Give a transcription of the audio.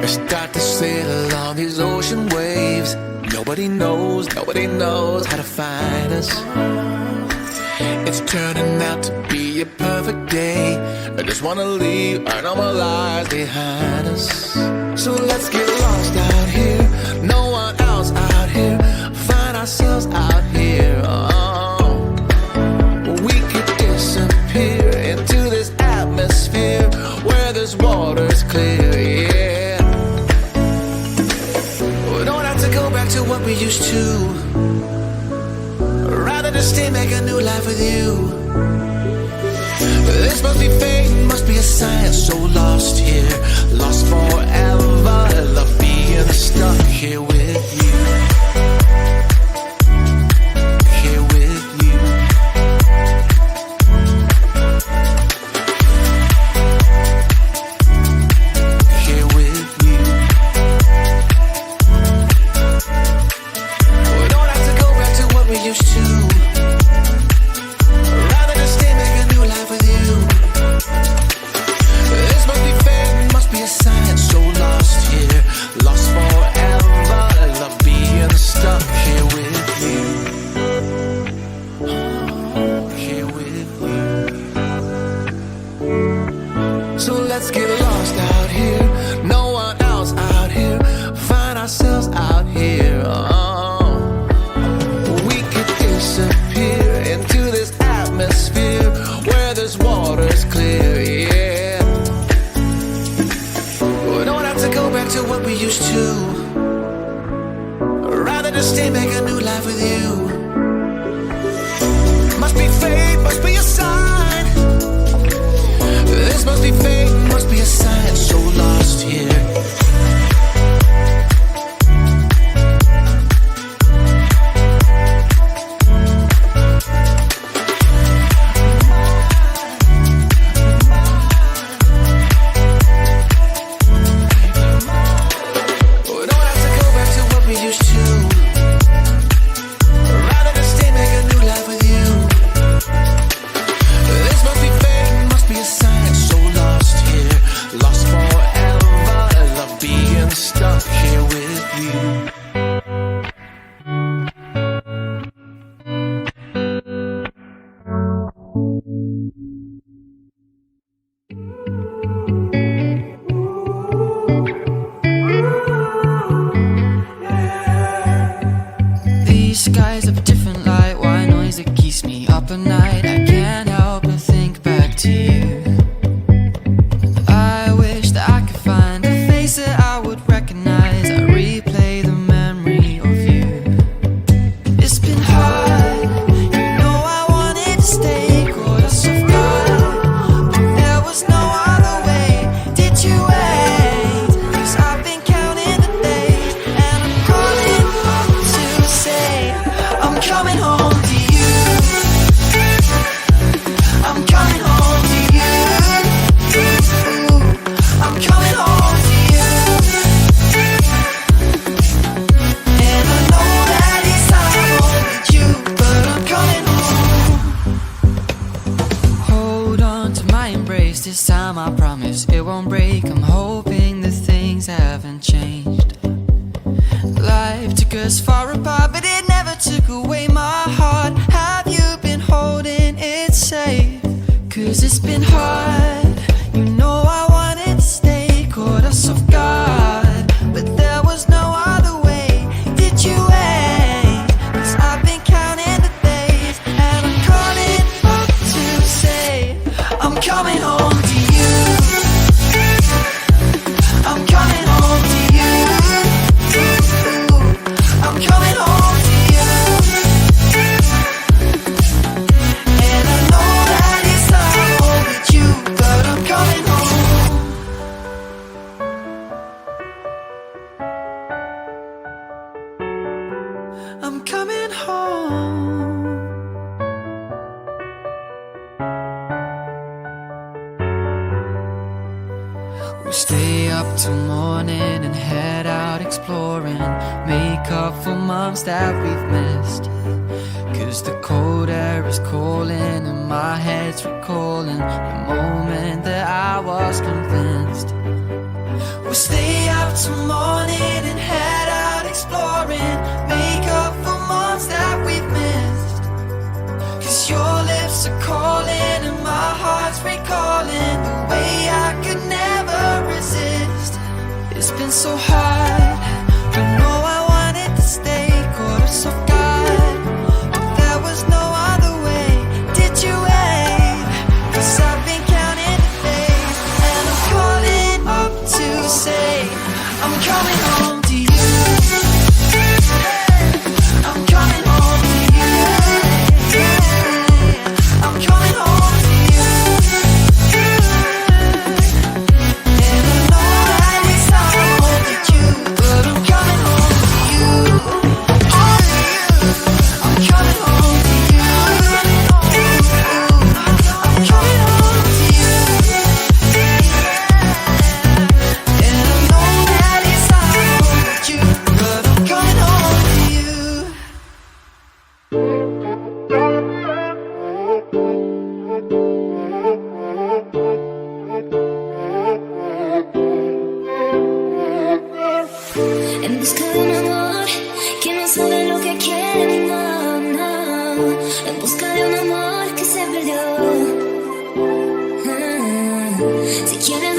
We start to sail on these ocean waves. Nobody knows how to find us. It's turning out to be a perfect day. I just wanna leave our normal lives behind us. So let's get lost out here, no one else out here. Find ourselves out here. We could disappear into this atmosphere where this water's clear, yeah. We don't have to go back to what we used to. Rather just stay, make a new life with you. This must be fate, must be a sign. So lost here, lost forever. Love being stuck here with you. Here with you. Here with you. We don't have to go back to what we used to. Rather just stay, make a new life with you. This must be fate, must be a sign. So lost here, lost forever. Love being stuck here with you. Here with you. So let's get lost out here, no one else out here. Find ourselves out here. We could disappear into this atmosphere where this water's clear, yeah. We don't have to go back to what we used to. Rather just stay, make a new life with you. Must be fate, must be a sign. This must be fate, must be a sign. So lost here. We don't have to go back to what we used to. Rather just stay, make a new life with you. This must be fate, must be a sign. So lost here, lost forever. Love being stuck here with you. These skies have a different light, white noise that keeps me up at night. I can't help but think back to you. I wish that I could find a face that I would recognize. I replay the memory of you. It's been hard, you know I wanted to stay. Caught us off guard, but there was no other way. Did you wait? 'Cause I've been counting the days, and I'm calling home to say I'm coming home to you. I'm coming home to you. I'm coming home to you. And I know that it's hard with you, but I'm coming home. Hold on to my embrace, this time I promise it won't break. I'm hoping that things haven't changed. Life took us far apart, but it never took away my heart. Have you been holding it safe? 'Cause it's been hard, you know I wanted to stay. Caught us off guard, but there was no other way. Did you wait? 'Cause I've been counting the days, and I'm calling up to say I'm coming home to you. I'm coming home to you. I'm coming home to you. And I know that it's hard with you, but I'm coming home. I'm coming home. We stay up till morning and head out exploring. Make up for months that we've missed. 'Cause the cold air is calling and my head's recalling the moment that I was convinced. We'll stay so hard. But no, I wanted to stay caught up so God. But there was no other way. Did you wait? 'Cause I've been counting the days, and I'm calling up to say I'm coming home to you. I'm coming home to you. I'm coming home to you. And I know that it's hard with you, but I'm coming home to you. I'm coming home to you. I'm coming home to you. And I know that it's hard with you, but I'm coming home to you. En busca de un amor que no sabe lo que quiere, no, no. En busca de un amor que se perdió. Si quieres